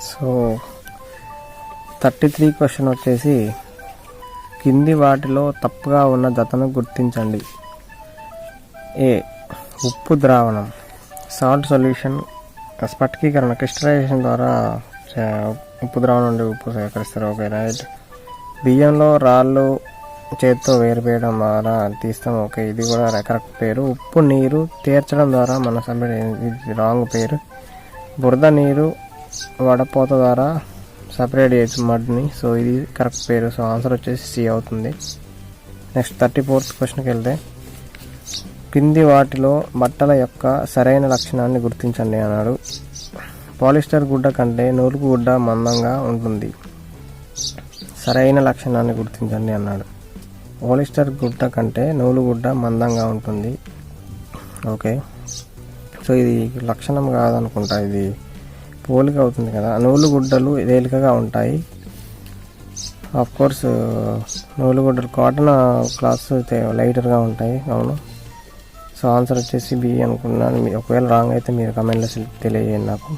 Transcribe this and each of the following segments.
So 33 question వచ్చేసి కింది వాటిలో తప్పుగా ఉన్న జతను గుర్తించండి. ఏ ఉప్పు ద్రావణం, సాల్ట్ సొల్యూషన్, స్ఫటికీకరణ క్రిస్టలైజేషన్ ద్వారా ఉప్పు ద్రావణం నుండి ఉప్పు సేకరిస్తారు. Okay right. బియ్యంలో రాళ్ళు చేతితో వేరుపేయడం ద్వారా తీస్తాం. ఓకే ఇది కూడా కరెక్ట్ పేరు. ఉప్పు నీరు తీర్చడం ద్వారా మన సపరేట్, ఇది రాంగ్ పేరు. బురద నీరు వడపోత ద్వారా సపరేట్ చేయొచ్చు మడ్ని. సో ఇది కరెక్ట్ పేరు. సో ఆన్సర్ వచ్చేసి సి అవుతుంది. నెక్స్ట్ 34th క్వశ్చన్కి వెళ్తే కింది వాటిలో బట్టల యొక్క సరైన లక్షణాన్ని గుర్తించండి అన్నాడు. పాలిస్టర్ గుడ్డ కంటే నూలుగు గుడ్డ మందంగా ఉంటుంది. సరైన లక్షణాన్ని గుర్తించండి అన్నాడు. పాలిస్టర్ గుడ్డ కంటే నూలుగుడ్డ మందంగా ఉంటుంది. ఓకే సో ఇది లక్షణం కాదనుకుంటా, ఇది పోలిక అవుతుంది కదా. నూలుగుడ్డలు తేలికగా ఉంటాయి. ఆఫ్ కోర్స్ నూలుగుడ్డలు కాటన్ క్లాత్స్ లైటర్గా ఉంటాయి. అవును. సో ఆన్సర్ వచ్చేసి బి అనుకున్నాను. ఒకవేళ రాంగ్ అయితే మీరు కమెంట్లో తెలియజేయండి నాకు.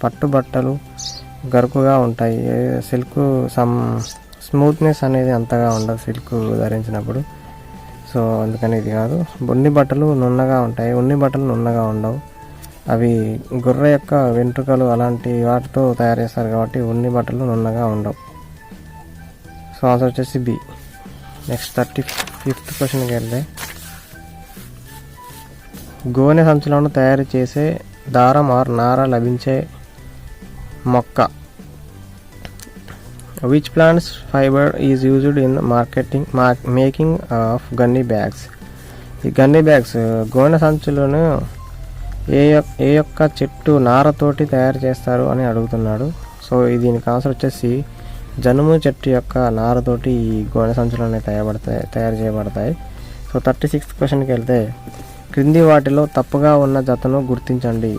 పట్టు బట్టలు గరుకుగా ఉంటాయి. సిల్క్ స్మూత్నెస్ అనేది అంతగా ఉండదు సిల్క్ ధరించినప్పుడు. సో అందుకని ఇది కాదు. ఉన్ని బట్టలు నున్నగా ఉంటాయి. ఉన్ని బట్టలు నున్నగా ఉండవు. అవి గొర్రె యొక్క వెంట్రుకలు అలాంటి వాటితో తయారు చేస్తారు కాబట్టి ఉన్ని బట్టలు నున్నగా ఉండవు. సో ఆన్సర్ వచ్చేసి బి. నెక్స్ట్ 35th క్వశ్చన్కి వెళ్తే గోనె సంచులను తయారు చేసే దారం ఆర్ నార లభించే మొక్క. Which plants fibre is used in making of gunny bags. ఈ గన్నీ బ్యాగ్స్ గోనె సంచులను ఏ యొక్క చెట్టు నారతోటి తయారు చేస్తారు అని అడుగుతున్నాడు. సో దీనికి ఆన్సర్ వచ్చేసి జనుము చెట్టు యొక్క నారతోటి ఈ గోనె సంచులు అనేవి తయారు చేయబడతాయి. సో 36th క్వశ్చన్కి వెళ్తే క్రింది వాటిలో తప్పుగా ఉన్న జతను గుర్తించండి.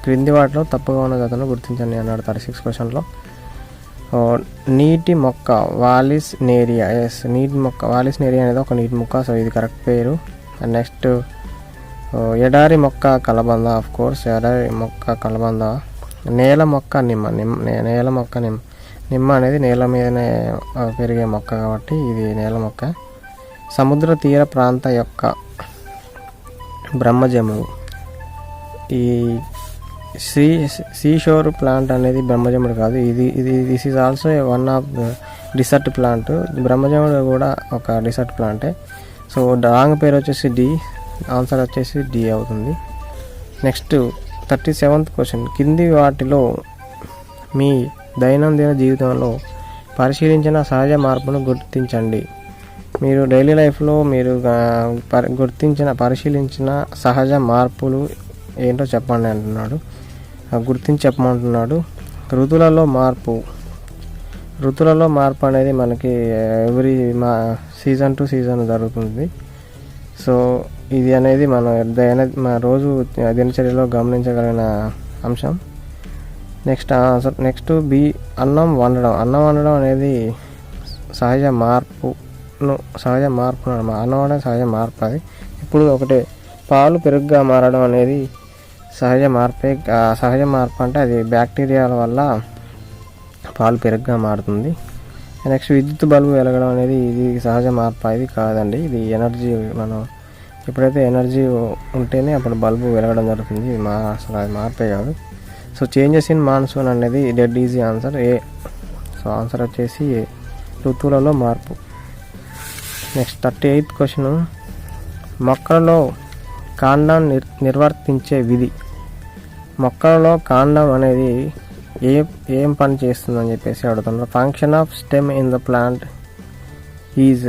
క్రింది వాటిలో తప్పుగా ఉన్న జతను గుర్తించండి అన్నాడు 36 క్వశ్చన్లో. నీటి మొక్క వాలిస్ నేరియా. ఎస్ నీటి మొక్క వాలిస్ నేరియా అనేది ఒక నీటి మొక్క. సో ఇది కరెక్ట్ పేరు. అండ్ నెక్స్ట్ ఎడారి మొక్క కలబంద. ఆఫ్ కోర్స్ ఎడారి మొక్క కలబంద. నేల మొక్క నిమ్మ. నేల మొక్క నిమ్మ అనేది నేల మీదనే పెరిగే మొక్క కాబట్టి ఇది నేల మొక్క. సముద్ర తీర ప్రాంత యొక్క బ్రహ్మజముడు. ఈ సీషోర్ ప్లాంట్ అనేది బ్రహ్మజముడు కాదు. This is also one of desert plant. బ్రహ్మజముడు కూడా ఒక డిసర్ట్ ప్లాంటే. సో రాంగ్ పేరు వచ్చేసి డి. ఆన్సర్ వచ్చేసి డి అవుతుంది. నెక్స్ట్ 37th క్వశ్చన్ కింది వాటిలో మీ దైనందిన జీవితంలో పరిశీలించిన సహజ మార్పును గుర్తించండి. మీరు డైలీ లైఫ్లో మీరు పరిశీలించిన సహజ మార్పులు ఏంటో చెప్పండి అంటున్నాడు. గుర్తించి చెప్పమంటున్నాడు. ఋతువులలో మార్పు అనేది మనకి ఎవ్రీ సీజన్ టు సీజన్ జరుగుతుంది. సో ఇది అనేది మన రోజు దినచర్యలో గమనించగలిగిన అంశం. నెక్స్ట్ బి అన్నం వండడం అనేది సహజ మార్పు. అన్నం అనేది సహజ మార్పు. అది ఇప్పుడు ఒకటే పాలు పెరుగుగా మారడం అనేది సహజ మార్పే. సహజ మార్పు అంటే అది బ్యాక్టీరియాల వల్ల పాలు పెరుగుగా మారుతుంది. నెక్స్ట్ విద్యుత్ బల్బు వెలగడం అనేది ఇది సహజ మార్పు. ఇది కాదండి, ఇది ఎనర్జీ. మనం ఎప్పుడైతే ఎనర్జీ ఉంటేనే అప్పుడు బల్బు వెలగడం జరుగుతుంది. అసలు అది మార్పే కాదు. సో చేంజెస్ ఇన్ మాన్సూన్ అనేది డెడ్ ఈజీ ఆన్సర్ ఏ. సో ఆన్సర్ వచ్చేసి ఏ, ఋతువులలో మార్పు. నెక్స్ట్ 38th క్వశ్చన్ మొక్కలలో కాండం నిర్వర్తించే విధి. మొక్కలలో కాండం అనేది ఏం పని చేస్తుందని చెప్పేసి అడుగుతున్నాడు. Function of stem in the plant is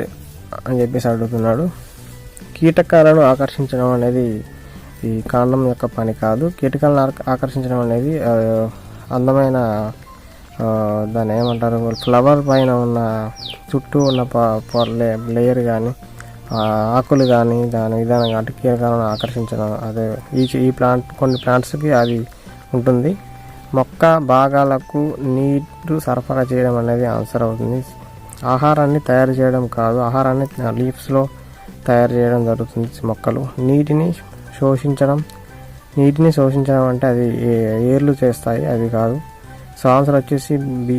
అని చెప్పేసి అడుగుతున్నాడు. కీటకాలను ఆకర్షించడం అనేది ఈ కాండం యొక్క పని కాదు. కీటకాలను ఆకర్షించడం అనేది అందమైన దాన్ని ఏమంటారు, ఫ్లవర్ పైన ఉన్న చుట్టూ ఉన్న లేయర్ కానీ ఆకులు కానీ దాని విధానం కాబట్టి కీటకాలను ఆకర్షించడం అదే ఈ ప్లాంట్. కొన్ని ప్లాంట్స్కి అది ఉంటుంది. మొక్క భాగాలకు నీరు సరఫరా చేయడం అనేది ఆన్సర్ అవుతుంది. ఆహారాన్ని తయారు చేయడం కాదు, ఆహారాన్ని లీవ్స్లో తయారు చేయడం జరుగుతుంది. మొక్కలు నీటిని శోషించడం అంటే అది ఏర్లు చేస్తాయి, అది కాదు. సో ఆన్సర్ వచ్చేసి బి.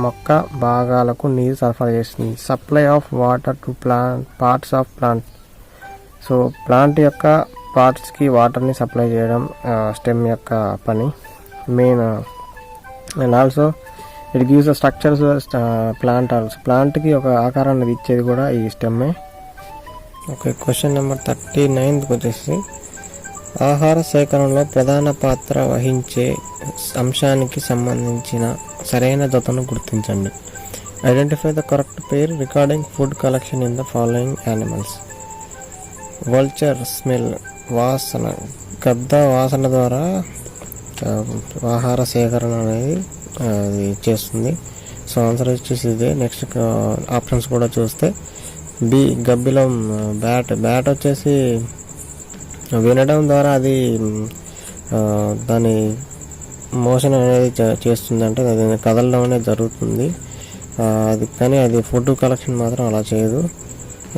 మొక్క భాగాలకు నీరు సరఫరా చేస్తుంది. Supply of water to parts of plant. So plant యొక్క పార్ట్స్కి వాటర్ని సప్లై చేయడం స్టెమ్ యొక్క పని main. And also it gives the structures ప్లాంట్కి ఒక ఆకారాన్ని ఇచ్చేది కూడా ఈ స్టెమ్మే. ఓకే, క్వశ్చన్ నెంబర్ 39కి వచ్చేసి ఆహార సేకరణలో ప్రధాన పాత్ర వహించే అంశానికి సంబంధించిన సరైన జతను గుర్తించండి. Identify the correct pair recording food collection in the following animals. Vulture smell, వాసన, గద్ద వాసన ద్వారా ఆహార సేకరణ అనేది అది చేస్తుంది. సో ఆన్సర్ వచ్చేసి ఇదే. నెక్స్ట్ ఆప్షన్స్ కూడా చూస్తే బి. గబ్బిలం, బ్యాట్ వచ్చేసి వినడం ద్వారా అది దాని మోషన్ అనేది చేస్తుంది, అంటే అది కదలడం అనేది జరుగుతుంది అది, కానీ అది ఫుడ్ కలెక్షన్ మాత్రం అలా చేయదు.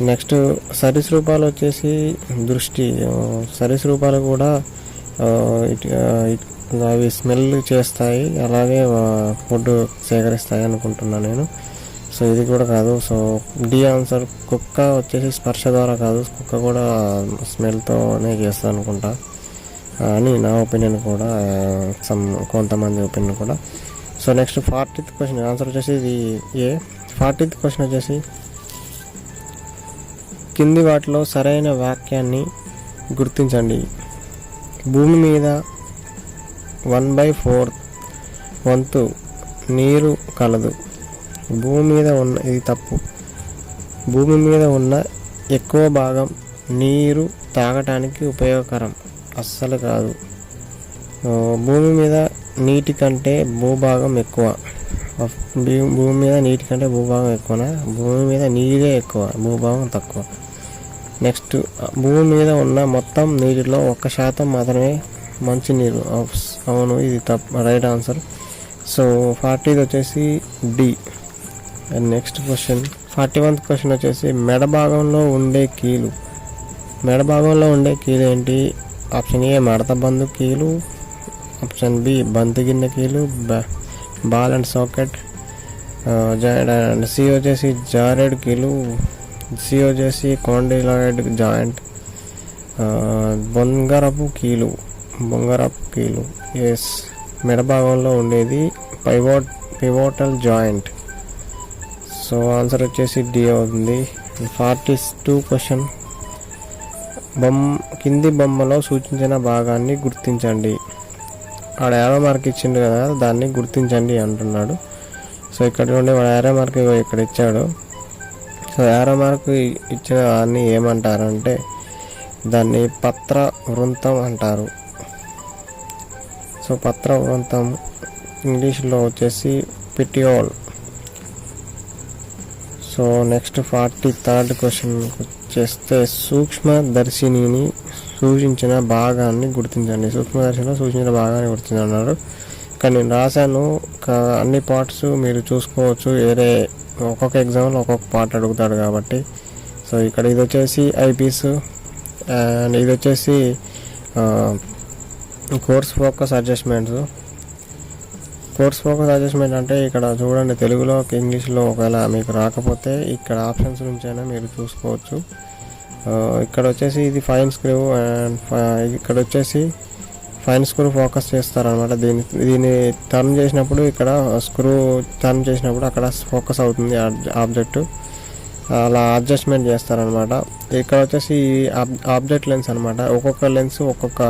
నెక్స్ట్ సరీసృపాలు వచ్చేసి దృష్టి, సరీసృపాలు కూడా అవి స్మెల్ చేస్తాయి, అలాగే ఫుడ్ సేకరిస్తాయి అనుకుంటున్నాను నేను. సో ఇది కూడా కాదు. So D answer. కుక్క వచ్చేసి స్పర్శ ద్వారా కాదు, కుక్క కూడా స్మెల్తోనే చేస్తుంది అనుకుంటా అని నా ఒపీనియన్ కూడా, కొంతమంది ఒపీనియన్ కూడా. So next 40th question answer వచ్చేసి ఇది ఏ. 40th క్వశ్చన్ వచ్చేసి కింది వాటిలో సరైన వాక్యాన్ని గుర్తించండి. భూమి మీద 1/4 వంతు నీరు కలదు. భూమి మీద ఉన్న, ఇది తప్పు. భూమి మీద ఉన్న ఎక్కువ భాగం నీరు తాగటానికి ఉపయోగకరం, అస్సలు కాదు. భూమి మీద నీటి కంటే భూభాగం ఎక్కువ. భూమి మీద నీటి కంటే భూభాగం ఎక్కువనా? భూమి మీద నీరే ఎక్కువ, భూభాగం తక్కువ. నెక్స్ట్ భూమి మీద ఉన్న మొత్తం నీటిలో 1% మాత్రమే మంచినీరు. అవును, ఇది తప్పు, రైట్ ఆన్సర్. సో 40th వచ్చేసి D. And next question 41th question వచ్చేసి మెడ భాగంలో ఉండే కీలు. మెడ భాగంలో ఉండే కీలు ఏంటి? ఆప్షన్ ఏ మడత బందు కీలు, ఆప్షన్ బి బంతి గిన్నె కీలు, ball and socket, and C వచ్చేసి జారెడ్ కీలు, సి వచ్చేసి కాండిలాయిడ్ జాయింట్, బొంగరపు కీలు. ఎస్, మెడ భాగంలో ఉండేది పివోటల్ జాయింట్. సో ఆన్సర్ వచ్చేసి డి అవుతుంది. 42 క్వశ్చన్ కింది బొమ్మలో సూచించిన భాగాన్ని గుర్తించండి. ఆడ యారో మార్క్ ఇచ్చిండు కదా, దాన్ని గుర్తించండి అంటున్నాడు. సో ఇక్కడ నుండి వాడు యారో మార్క్ ఇక్కడ ఇచ్చాడు. సో యారో మార్క్ ఇచ్చిన దాన్ని ఏమంటారంటే దాన్ని పత్ర వృంతం అంటారు. సో పత్ర వృంతం ఇంగ్లీష్లో వచ్చేసి petiole. So next 43rd question చేస్తే సూక్ష్మదర్శినిని సూచించిన భాగాన్ని గుర్తించండి. సూక్ష్మదర్శినిలో సూచించిన భాగాన్ని గుర్తించన్నాడు. కానీ నేను రాశాను, అన్ని పార్ట్స్ మీరు చూసుకోవచ్చు. వేరే ఒక్కొక్క ఎగ్జామ్లో ఒక్కొక్క పార్ట్ అడుగుతాడు కాబట్టి. సో ఇక్కడ ఇది వచ్చేసి ఐపీస్, అండ్ ఇది వచ్చేసి course focus adjustments. Course focus adjustment అంటే ఇక్కడ చూడండి, తెలుగులో ఇంగ్లీష్లో ఒకవేళ మీకు రాకపోతే ఇక్కడ ఆప్షన్స్ నుంచైనా మీరు చూసుకోవచ్చు. ఇక్కడ వచ్చేసి ఇది ఫైన్ స్క్రూ, అండ్ ఇక్కడ వచ్చేసి ఫైన్ స్క్రూ ఫోకస్ చేస్తారనమాట. దీన్ని టర్న్ చేసినప్పుడు, ఇక్కడ స్క్రూ టర్న్ చేసినప్పుడు అక్కడ ఫోకస్ అవుతుంది ఆబ్జెక్ట్, అలా అడ్జస్ట్మెంట్ చేస్తారనమాట. ఇక్కడ వచ్చేసి ఆబ్జెక్ట్ లెన్స్ అనమాట. ఒక్కొక్క లెన్స్ ఒక్కొక్క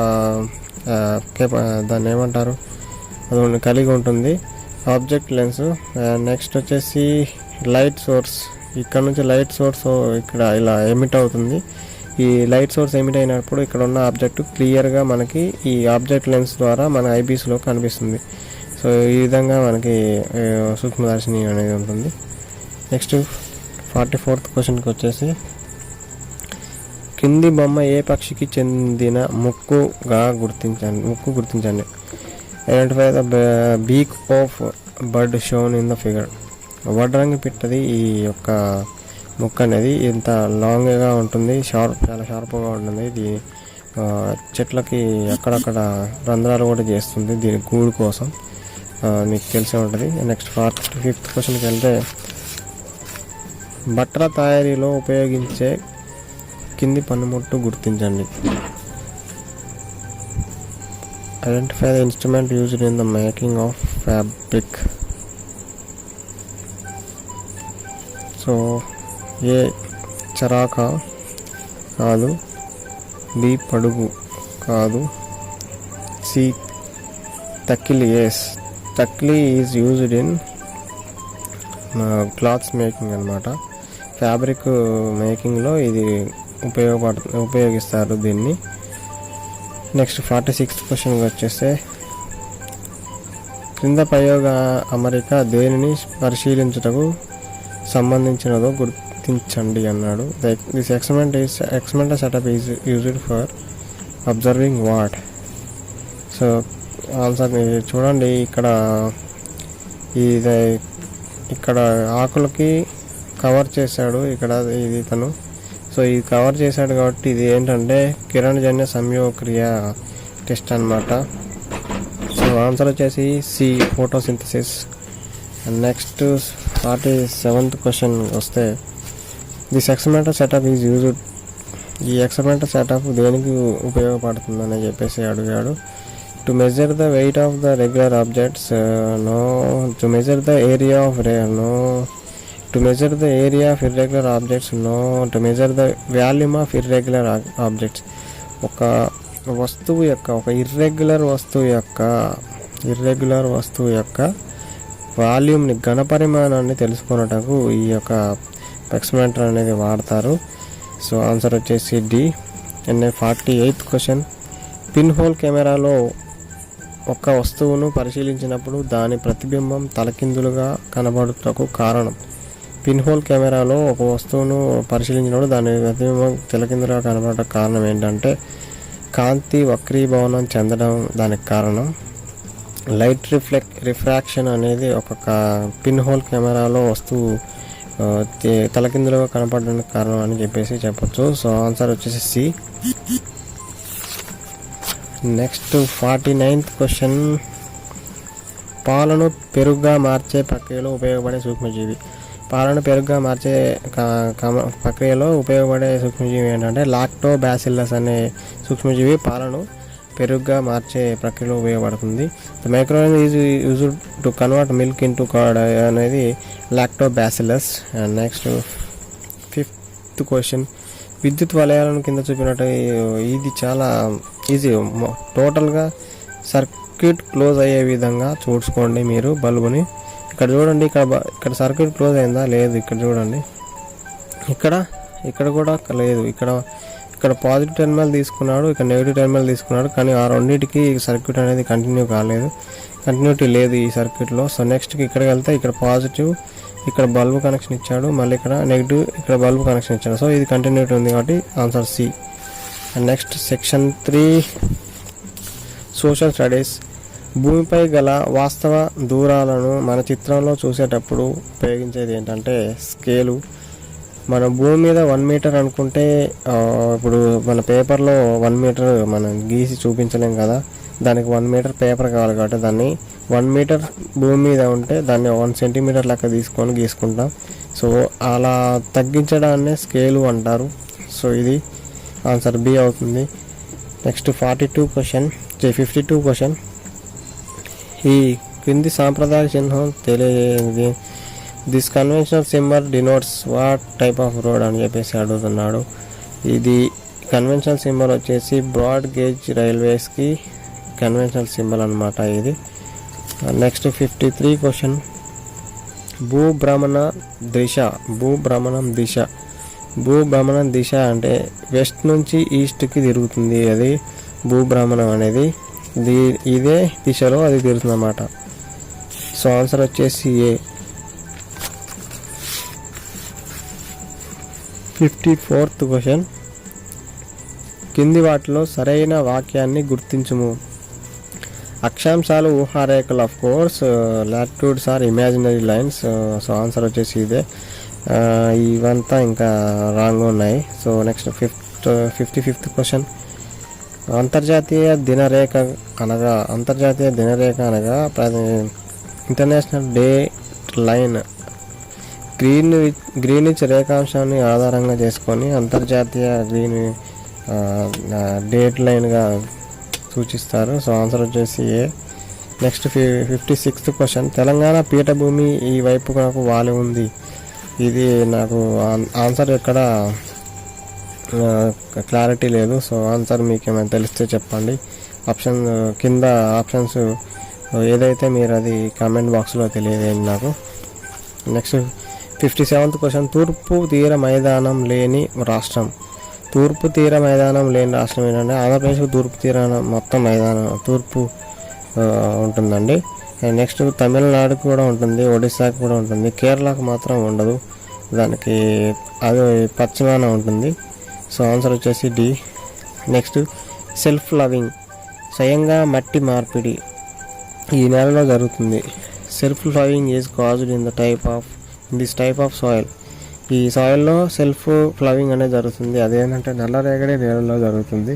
దాన్ని ఏమంటారు, అది కలిగి ఉంటుంది, ఆబ్జెక్ట్ లెన్స్. నెక్స్ట్ వచ్చేసి లైట్ సోర్స్. ఇక్కడ నుంచి లైట్ సోర్స్ ఇక్కడ ఇలా ఎమిట్ అవుతుంది. ఈ లైట్ సోర్స్ ఎమిట్ అయినప్పుడు ఇక్కడ ఉన్న ఆబ్జెక్ట్ క్లియర్గా మనకి ఈ ఆబ్జెక్ట్ లెన్స్ ద్వారా మన ఐపీస్లో కనిపిస్తుంది. సో ఈ విధంగా మనకి సూక్ష్మదర్శిని అనేది ఉంటుంది. నెక్స్ట్ 44th క్వశ్చన్కి వచ్చేసి కింది బొమ్మ ఏ పక్షికి చెందిన ముక్కుగా గుర్తించండి. Identify the beak of bird shown in the figure. వడ్రంగి పిట్టది ఈ యొక్క ముక్క అనేది ఇంత లాంగ్గా ఉంటుంది, చాలా షార్ప్గా ఉంటుంది. ఇది చెట్లకి అక్కడక్కడ రంధ్రాలు కూడా చేస్తుంది దీని గూడు కోసం. మీకు తెలిసే ఉంటుంది. నెక్స్ట్ 45th క్వశ్చన్కి వెళ్తే బట్టల తయారీలో ఉపయోగించే కింది పనిముట్టు గుర్తించండి. Identify the instrument used in the making of fabric. So A charkha కాదు, బి పడుగు కాదు, C takli. Yes, takli is used in clothes making అనమాట. ఫ్యాబ్రిక్ మేకింగ్లో ఇది ఉపయోగిస్తారు దీన్ని. నెక్స్ట్ 46th క్వశ్చన్కి వచ్చేస్తే క్రింద ప్రయోగ అమరిక దేనిని పరిశీలించుటకు సంబంధించినదో గుర్తించండి అన్నాడు. This experimental setup is used for observing what. So answer చూడండి, ఇక్కడ ఆకులకి కవర్ చేశాడు ఇక్కడ ఇది తను. సో ఇది కవర్ చేశాడు కాబట్టి ఇది ఏంటంటే కిరణజన్య సంయోగక్రియ టెస్ట్ అనమాట. సో ఆన్సర్ వచ్చేసి C, photosynthesis. Next 47th question వస్తే this experimental setup is used. ఈ ఎక్స్పెరిమెంటల్ సెటప్ దేనికి ఉపయోగపడుతుందని చెప్పేసి అడిగాడు. To measure the weight of the regular objects, no. To measure the area of no. To measure the area of irregular objects, no. To measure the volume of irregular objects. ఒక వస్తువు యొక్క irregular వస్తువు యొక్క వాల్యూమ్ని, ఘనపరిమాణాన్ని తెలుసుకున్నటకు ఈ యొక్క experiment అనేది వాడతారు. So answer వచ్చేసి D. And 48th question pin hole కెమెరాలో ఒక వస్తువును పరిశీలించినప్పుడు దాని ప్రతిబింబం తలకిందులుగా కనబడుటకు కారణం. పిన్ హోల్ కెమెరాలో ఒక వస్తువును పరిశీలించినప్పుడు దాని ప్రతిబింబం తలకిందులుగా కనబడటకు కారణం ఏంటంటే కాంతి వక్రీభవనం చెందడం దానికి కారణం. లైట్ రిఫ్రాక్షన్ అనేది ఒక పిన్ హోల్ కెమెరాలో వస్తువు తలకిందులుగా కనపడడానికి కారణం అని చెప్పేసి చెప్పొచ్చు. సో ఆన్సర్ వచ్చేసి సి. నెక్స్ట్ 49th క్వశ్చన్ పాలను పెరుగుగా మార్చే ప్రక్రియలో ఉపయోగపడే సూక్ష్మజీవి. పాలను పెరుగుగా మార్చే ప్రక్రియలో ఉపయోగపడే సూక్ష్మజీవి ఏంటంటే లాక్టోబాసిల్లస్ అనే సూక్ష్మజీవి పాలను పెరుగుగా మార్చే ప్రక్రియలో ఉపయోగపడుతుంది. The microorganism is used to convert milk into curd అనేది lactobacillus. And next 5th question విద్యుత్ వలయాలను కింద చూపినట్టు ఇది చాలా ఈజీ. టోటల్గా సర్క్యూట్ క్లోజ్ అయ్యే విధంగా చూసుకోండి మీరు బల్బుని. ఇక్కడ చూడండి, ఇక్కడ సర్క్యూట్ క్లోజ్ అయిందా లేదు, ఇక్కడ చూడండి, ఇక్కడ కూడా లేదు. ఇక్కడ పాజిటివ్ టెర్మినల్ తీసుకున్నాడు, ఇక్కడ నెగిటివ్ టెర్మినల్ తీసుకున్నాడు, కానీ ఆ రెండింటికి సర్క్యూట్ అనేది కంటిన్యూటీ లేదు ఈ సర్క్యూట్లో. సో నెక్స్ట్కి ఇక్కడికి వెళ్తే ఇక్కడ పాజిటివ్, ఇక్కడ బల్బు కనెక్షన్ ఇచ్చాడు, మళ్ళీ ఇక్కడ నెగిటివ్, ఇక్కడ బల్బు కనెక్షన్ ఇచ్చాడు. సో ఇది కంటిన్యూటీ ఉంది కాబట్టి ఆన్సర్ C. And next section 3 social studies. భూమిపై గల వాస్తవ దూరాలను మన చిత్రంలో చూసేటప్పుడు ఉపయోగించేది ఏంటంటే స్కేలు. మన భూమి మీద 1 మీటర్ అనుకుంటే ఇప్పుడు మన పేపర్లో 1 మీటర్ మనం గీసి చూపించలేం కదా, దానికి 1 మీటర్ పేపర్ కావాలి కాబట్టి దాన్ని 1 మీటర్ భూమి మీద ఉంటే దాన్ని 1 సెంటీమీటర్ లెక్క తీసుకొని గీసుకుంటాం. సో అలా తగ్గించడాన్నే స్కేలు అంటారు. సో ఇది ఆన్సర్ బి అవుతుంది. నెక్స్ట్ 52 క్వశ్చన్ ఈ క్రింది సాంప్రదాయ చిహ్నం తెలియజేది. This conventional symbol denotes what type of road అని చెప్పేసి అడుగుతున్నాడు. ఇది కన్వెన్షనల్ సింబల్ వచ్చేసి బ్రాడ్ గేజ్ రైల్వేస్కి కన్వెన్షనల్ సింబల్ అనమాట ఇది. నెక్స్ట్ 53 క్వశ్చన్ భూభ్రమణం దిశ అంటే వెస్ట్ నుంచి ఈస్ట్కి తిరుగుతుంది. అది భూభ్రమణం అనేది ఇదే దిశలో అది తిరుగుతుంది అన్నమాట. సో ఆన్సర్ వచ్చేసి ఏ. 54th క్వశ్చన్ కింది వాటిలో సరైన వాక్యాన్ని గుర్తించుము. అక్షాంశాలు ఊహారేఖలు, of course latitudes are imaginary lines. So answer వచ్చేసి ఇదే. ఇవంతా ఇంకా రాంగ్ ఉన్నాయి. సో నెక్స్ట్ 55th క్వశ్చన్ అంతర్జాతీయ దినరేఖ అనగా ఇంటర్నేషనల్ డేట్ లైన్ గ్రీనిచ్ రేఖాంశాన్ని ఆధారంగా చేసుకొని అంతర్జాతీయ డేట్ లైన్గా సూచిస్తారు. సో ఆన్సర్ వచ్చేసి ఏ. నెక్స్ట్ 56th క్వశ్చన్, తెలంగాణ పీఠభూమి ఈ వైపు నాకు వాలి ఉంది. ఇది నాకు ఆన్సర్ ఎక్కడ క్లారిటీ లేదు. సో ఆన్సర్ మీకు ఏమైనా తెలిస్తే చెప్పండి. ఆప్షన్ కింద ఆప్షన్స్ ఏదైతే మీరు అది కామెంట్ బాక్స్లో తెలియదేంటి నాకు. నెక్స్ట్ 57th క్వశ్చన్, తూర్పు తీర మైదానం లేని రాష్ట్రం. తూర్పు తీర మైదానం లేని రాష్ట్రం ఏంటంటే ఆంధ్రప్రదేశ్కు తూర్పు తీర మొత్తం మైదానం తూర్పు ఉంటుందండి. నెక్స్ట్ తమిళనాడుకు కూడా ఉంటుంది, ఒడిస్సాకు కూడా ఉంటుంది, కేరళకు మాత్రం ఉండదు, దానికి అది పశ్చిమాన ఉంటుంది. సో ఆన్సర్ వచ్చేసి డి. నెక్స్ట్ సెల్ఫ్ లవింగ్, స్వయంగా మట్టి మార్పిడి ఈ నెలలో జరుగుతుంది. Self loving is caused in this type of soil. ఈ సాయిల్లో సెల్ఫ్ ఫ్లవింగ్ అనేది జరుగుతుంది. అదేంటంటే నల్లరేగడి నేలలో జరుగుతుంది.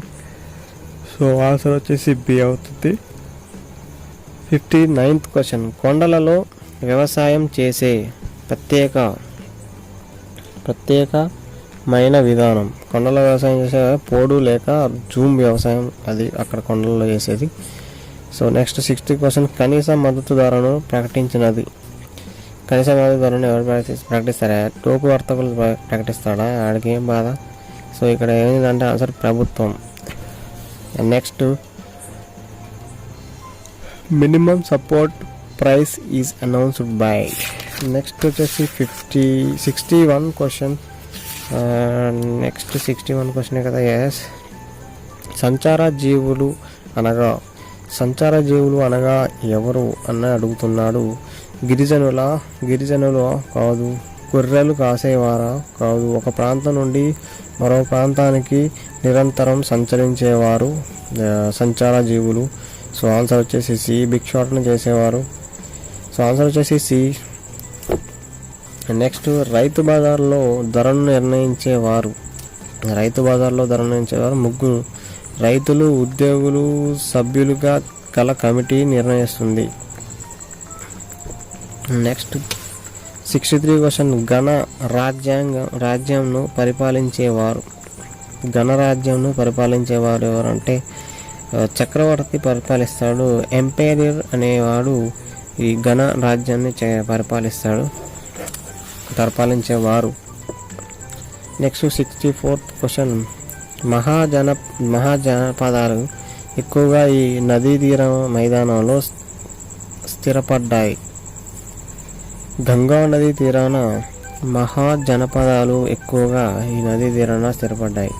సో ఆన్సర్ వచ్చేసి బి అవుతుంది. 59th క్వశ్చన్, కొండలలో వ్యవసాయం చేసే ప్రత్యేకమైన విధానం. కొండల వ్యవసాయం చేసే పోడు లేక జూమ్ వ్యవసాయం, అది అక్కడ కొండలలో చేసేది. సో నెక్స్ట్ 60th క్వశ్చన్, కనీస మద్దతు ధరను ప్రకటించినది. కనీస మద్దతు ధరను ఎవరు ప్రకటిస్తారా? టోకు వర్తకులు ప్రకటిస్తాడా? ఆడికి ఏం బాధ. సో ఇక్కడ ఏంటంటే ఆన్సర్ ప్రభుత్వం. Next minimum support price is announced by. Next వచ్చేసి 61 క్వశ్చన్. నెక్స్ట్ 61 క్వశ్చనే కదా. ఎస్. సంచార జీవులు అనగా ఎవరు అని అడుగుతున్నాడు. గిరిజనుల కాదు, గొర్రెలు కాసేవారా కాదు, ఒక ప్రాంతం నుండి మరో ప్రాంతానికి నిరంతరం సంచరించేవారు సంచార జీవులు. సో ఆన్సర్ వచ్చేసి సి. భిక్షాటన చేసేవారు. సో ఆన్సర్ వచ్చేసి సి. నెక్స్ట్ రైతు బజార్లో ధరను నిర్ణయించేవారు ముగ్గురు రైతులు, ఉద్యోగులు, సభ్యులుగా గల కమిటీ నిర్ణయిస్తుంది. నెక్స్ట్ 63 క్వశ్చన్, గణరాజ్యంను పరిపాలించేవారు ఎవరంటే చక్రవర్తి పరిపాలిస్తాడు. ఎంపైరర్ అనేవాడు ఈ గణరాజ్యాన్ని పరిపాలించేవారు. నెక్స్ట్ 64th క్వశ్చన్, మహాజనపదాలు ఎక్కువగా ఈ నదీ తీర మైదానంలో స్థిరపడ్డాయి. గంగా నదీ తీరాన మహాజనపదాలు ఎక్కువగా ఈ నదీ తీరాన స్థిరపడ్డాయి.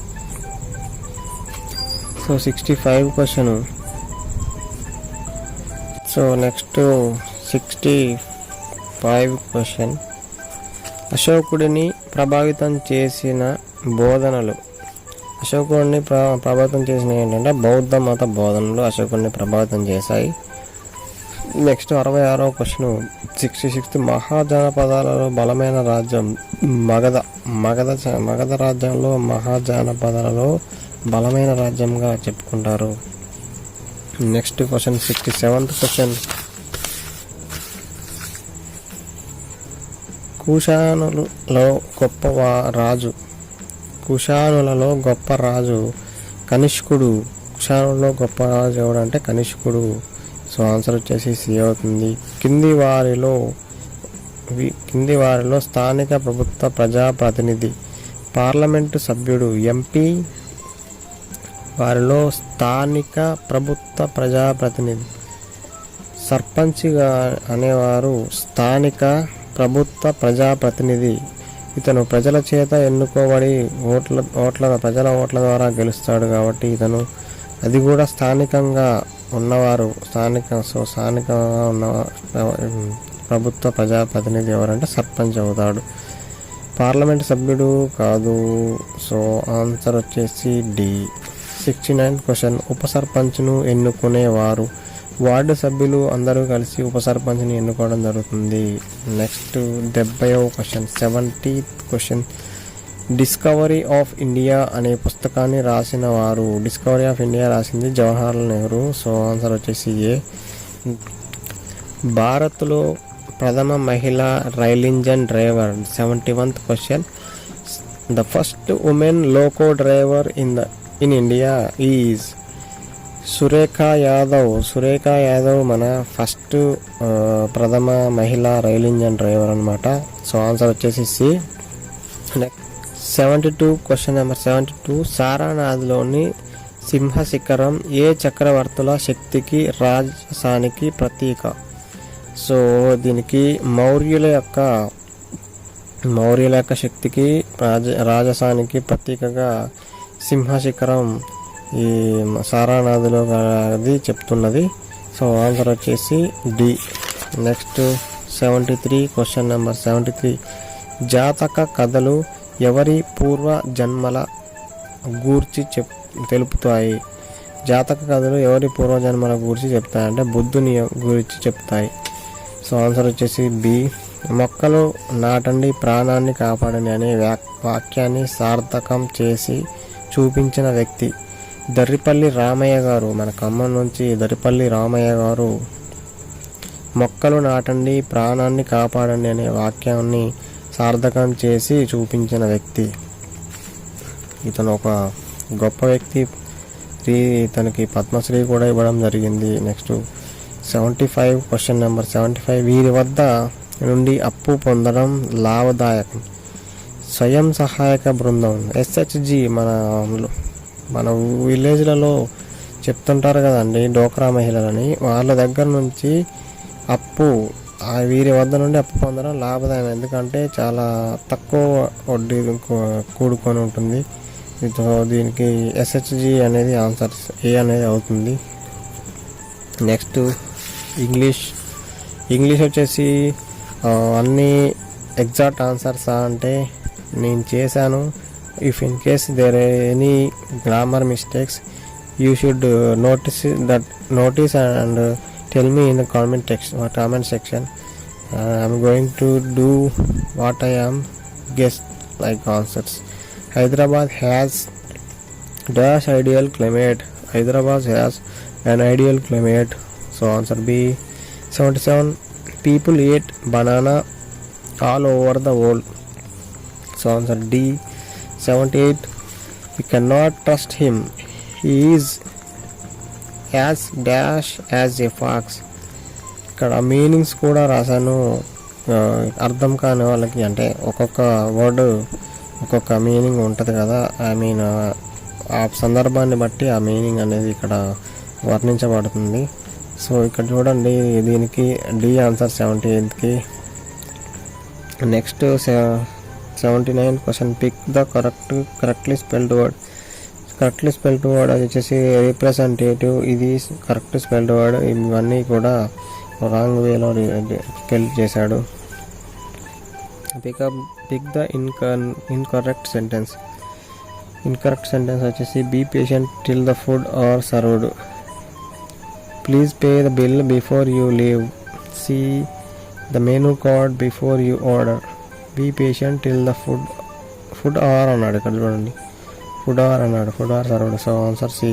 So 65 question. So next 65 question, అశోకుడిని ప్రభావితం చేసిన బోధనలు. అశోకుడిని ప్రభావితం చేసిన ఏంటంటే బౌద్ధ మత బోధనలు అశోకుడిని ప్రభావితం చేశాయి. నెక్స్ట్ 66వ క్వశ్చన్, 66th, మహాజనపదాలలో బలమైన రాజ్యం మగధ రాజ్యంలో మహాజనపదాలలో బలమైన రాజ్యంగా చెప్పుకుంటారు. నెక్స్ట్ క్వశ్చన్ 67th క్వశ్చన్, కుషానులలో గొప్ప రాజు కనిష్కుడు. కుషానులలో గొప్ప రాజు ఎవడంటే కనిష్కుడు. సో ఆన్సర్ వచ్చేసి సి అవుతుంది. కింది వారిలో స్థానిక ప్రభుత్వ ప్రజాప్రతినిధి, పార్లమెంటు సభ్యుడు, ఎంపీ. వారిలో స్థానిక ప్రభుత్వ ప్రజాప్రతినిధి, సర్పంచ్గా అనేవారు స్థానిక ప్రభుత్వ ప్రజాప్రతినిధి. ఇతను ప్రజల చేత ఎన్నుకోబడి ప్రజల ఓట్ల ద్వారా గెలుస్తాడు కాబట్టి ఇతను అది కూడా స్థానికంగా ఉన్నవారు స్థానికంగా ఉన్న ప్రభుత్వ ప్రజాప్రతినిధి ఎవరంటే సర్పంచ్ అవుతాడు. పార్లమెంట్ సభ్యుడు కాదు. సో ఆన్సర్ వచ్చేసి డి. 69th క్వశ్చన్, ఉప సర్పంచ్ను ఎన్నుకునేవారు. వార్డు సభ్యులు అందరూ కలిసి ఉప సర్పంచ్ని ఎన్నుకోవడం జరుగుతుంది. నెక్స్ట్ 70వ question. 70th question, discovery of India అనే పుస్తకాన్ని రాసిన వారు. డిస్కవరీ ఆఫ్ ఇండియా రాసింది జవహర్లాల్ నెహ్రూ. సో ఆన్సర్ వచ్చేసి ఏ. భారత్లో ప్రథమ మహిళా rail engine driver. 71th question. The first women loco driver in India is Surekha Yadav మన ఫస్ట్ ప్రథమ మహిళా రైల్ ఇంజన్ డ్రైవర్ అనమాట. సో ఆన్సర్ వచ్చేసి సి. 72 question number 72. సారానాథ్లోని సింహ శిఖరం ఏ చక్రవర్తుల శక్తికి రాజసానికి ప్రతీక? సో దీనికి మౌర్యుల యొక్క శక్తికి రాజసానికి ప్రతీకగా సింహశిఖరం ఈ సారానాథ్లో అది చెప్తున్నది. సో ఆన్సర్ వచ్చేసి డి. Next 73 question number 73. జాతక కథలు ఎవరి పూర్వ జన్మల గూర్చి తెలుపుతాయి? జాతక కథలు ఎవరి పూర్వజన్మల గురించి చెప్తాయంటే బుద్ధుని గురించి చెప్తాయి. సో ఆన్సర్ వచ్చేసి బి. మొక్కలు నాటండి ప్రాణాన్ని కాపాడండి అనే వాక్యాన్ని సార్థకం చేసి చూపించిన వ్యక్తి దర్రిపల్లి రామయ్య గారు. మన ఖమ్మం నుంచి దర్రిపల్లి రామయ్య గారు మొక్కలు నాటండి ప్రాణాన్ని కాపాడండి అనే వాక్యాన్ని సార్థకం చేసి చూపించిన వ్యక్తి. ఇతను ఒక గొప్ప వ్యక్తి. ఇతనికి పద్మశ్రీ కూడా ఇవ్వడం జరిగింది. Next 75 question number 75. వీరి వద్ద నుండి అప్పు పొందడం లాభదాయకం. స్వయం సహాయక బృందం SHG మన విలేజ్లలో చెప్తుంటారు కదండి, డోక్రా మహిళలని. వాళ్ళ దగ్గర నుంచి వీరి వద్ద నుండి అప్పు పొందడం లాభదాయం. ఎందుకంటే చాలా తక్కువ వడ్డీ కూడుకొని ఉంటుంది. దీనికి SHG అనేది ఆన్సర్ ఏ అనేది అవుతుంది. నెక్స్ట్ ఇంగ్లీష్ వచ్చేసి అన్ని ఎగ్జాక్ట్ ఆన్సర్సా అంటే నేను చేశాను. If in case there any grammar mistakes you should notice and tell me in the comment section. I'm going to do what I am guessed like answers. Hyderabad has dash ideal climate. Hyderabad has an ideal climate. So answer B. 77. People eat banana all over the world. So answer D. 78. We cannot trust him. He is as dash as a fox. ఇక్కడ meanings కూడా రాశాను. అర్థం కాని వాళ్ళకి అంటే ఒక్కొక్క word ఒక్కొక్క meaning ఉంటుంది కదా. ఆ సందర్భాన్ని బట్టి ఆ మీనింగ్ అనేది ఇక్కడ వర్ణించబడుతుంది. సో ఇక్కడ చూడండి, దీనికి డి ఆన్సర్ 78కి. Next 79 question. Pick the correctly spelled word. Correctly spelled word అది వచ్చేసి రిప్రజెంటేటివ్. ఇది కరెక్ట్ స్పెల్డ్ వర్డ్. ఇవన్నీ కూడా రాంగ్ వేలో స్పెల్ చేశాడు. Pick the incorrect sentence. Incorrect sentence వచ్చేసి be patient till the food are served. Please pay the bill before you leave. See the menu card before you order. Be patient till the food are అన్నాడు. ఇక్కడ చూడండి, food are అన్నాడు, food are served. So answer C.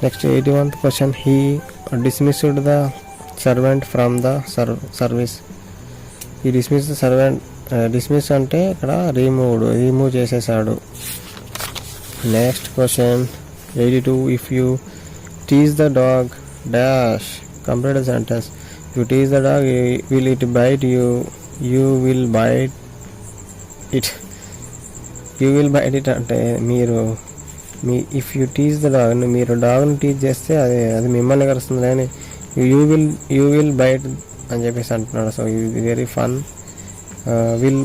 Next 81th question. He dismissed the servant from the service. ఈ dismiss the servant. Dismiss అంటే ఇక్కడ remove చేసేసాడు. Next question 82. If you tease the dog dash. Complete the sentence. You tease the dog will it bite you. You will bite it. You will bite it అంటే if you tease the dog, మీరు డాగ్ని tease చేస్తే అది మిమ్మల్ని కలుస్తుంది కానీ you will byte అని చెప్పేసి అంటున్నాడు. సో ఇది very fun. Will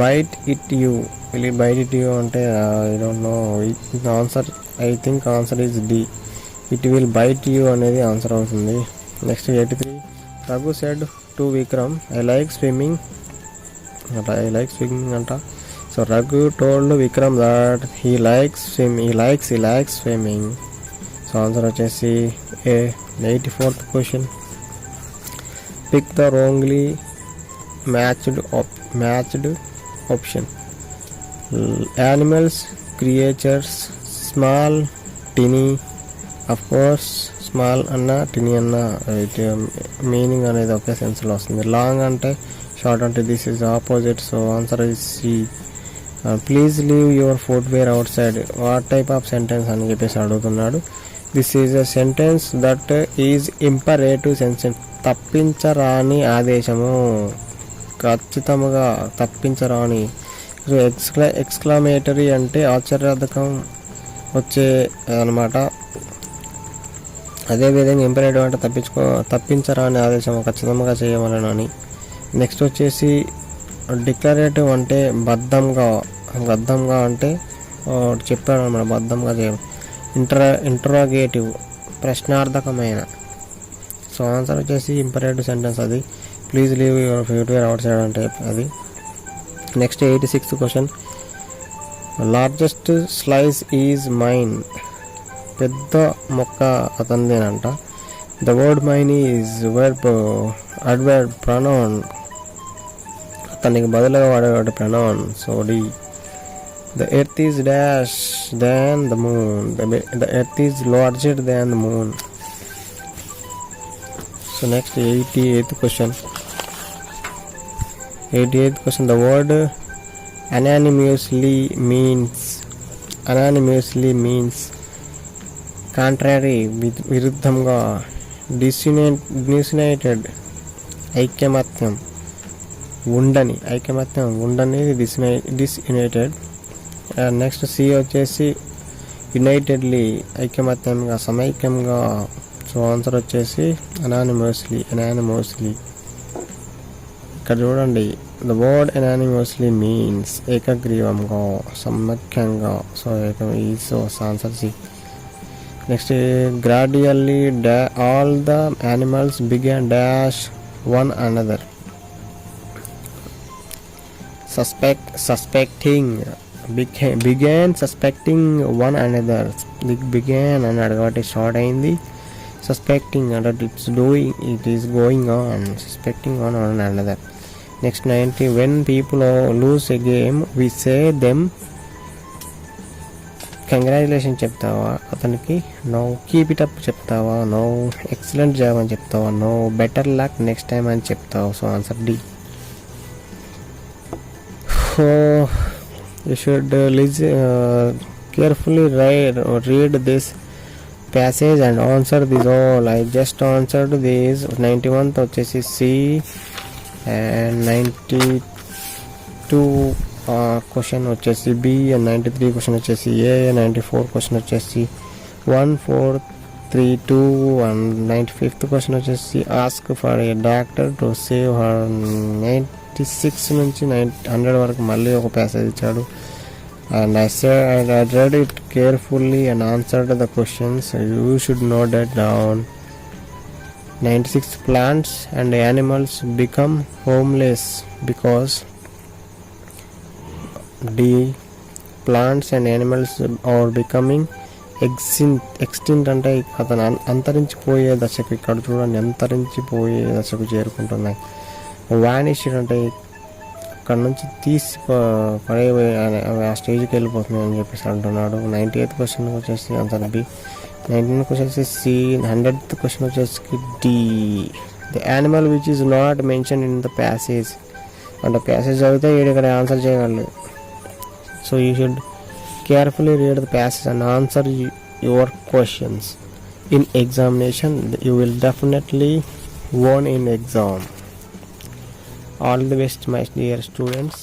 bite it you. Will it bite it you అంటే I don't know. Answer I think answer is D. It will bite you అనేది ఆన్సర్ అవుతుంది. Next 83. Raghu said to Vikram I like swimming అంట. So Raghu told Vikram that he likes swimming. So answer వచ్చేసి A. 84th question. Pick the wrongly matched option. Animals, creatures, small, tiny, of course small అన్న tiny అన్న meaning అనేది ఒకే సెన్స్లో వస్తుంది. Long అంటే short అంటే this is opposite. So answer is C. Please leave your footwear outside. What type of sentence అని చెప్పేసి అడుగుతున్నాడు. This is a sentence that is imperative sentence. తప్పించరాని ఆదేశము, ఖచ్చితంగా తప్పించరాని. ఎక్స్క్లమేటరీ అంటే ఆశ్చర్యార్థకం వచ్చే అనమాట. అదేవిధంగా ఇంపరేటివ్ అంటే తప్పించరాని ఆదేశం, ఖచ్చితంగా చేయవలనని. నెక్స్ట్ వచ్చేసి డిక్లరేటివ్ అంటే బద్ధంగా అంటే చెప్పాడు అనమాట, బద్ధంగా చేయ. ఇంటరాగేటివ్ ప్రశ్నార్థకమైన. సో ఆన్సర్ వచ్చేసి ఇంపరేటివ్ సెంటెన్స్ అది. Please leave your footwear outside అంటే అది. Next 86th question. Largest slice is mine. పెద్ద మొక్క అతనిదేనంట. The word mine is adverb pronoun. అతనికి బదులుగా వాడే pronoun. So D. The earth is dash than the moon. The earth is larger than the moon. So next 88th question. The word anonymously means contrary, విరుద్ధంగా. Disunited ఐక్యమత్యం ఉండని డిస్యునైటెడ్. Next C వచ్చేసి unitedly ఐక్యమత్యంగా, సమైక్యంగా. So answer వచ్చేసి anonymously. ఇక్కడ చూడండి, the word anonymously means ఏకగ్రీవంగా, సమైక్యంగా. So answer C. Next gradually all the animals began dash one another. began suspecting one another. began అన్నాడు కాబట్టి షార్ట్ అయింది. సస్పెక్టింగ్ అంటే it is going on, suspecting one another. Next 90. When people lose a game we say them congratulation చెప్తావా అతనికి? No. Keep it up చెప్తావా? No. Excellent job అని చెప్తావా? No. Better luck next time అని చెప్తావా? So answer D. You should carefully read this passage and answer this all. I just answered this. 91th వచ్చేసి C and 92 question వచ్చేసి B and 93 question వచ్చేసి A, 94 question వచ్చేసి 1, 4, 3, 2 and 95th question వచ్చేసి ask for a doctor to save her. 96 నుంచి 100 వరకు మళ్ళీ ఒక passage ఇచ్చాడు. And I read it carefully and answered the questions. You should note that down. 96. Plants and animals become homeless because D. Plants and animals are becoming extinct అంటే అతను అంతరించిపోయే దశకు, ఇక్కడ చూడండి అంతరించిపోయే దశకు చేరుకుంటున్నాయి. వానిష్డ్ అంటే అక్కడ నుంచి తీసి పడేపోయి ఆ స్టేజ్కి వెళ్ళిపోతున్నాయి అని చెప్పేసి అంటున్నాడు. 98th క్వశ్చన్ వచ్చేసి ఆన్సర్ బి. 19th క్వశ్చన్ వచ్చేసి సి. 100th క్వశ్చన్ వచ్చేసి D. The animal which is not mention in the passage అంటే ప్యాసేజ్ చదివితే ఇక్కడ ఆన్సర్ చేయగలరు. So you should carefully read the passage and answer your questions in examination. You will definitely won in exam. All the best my dear students.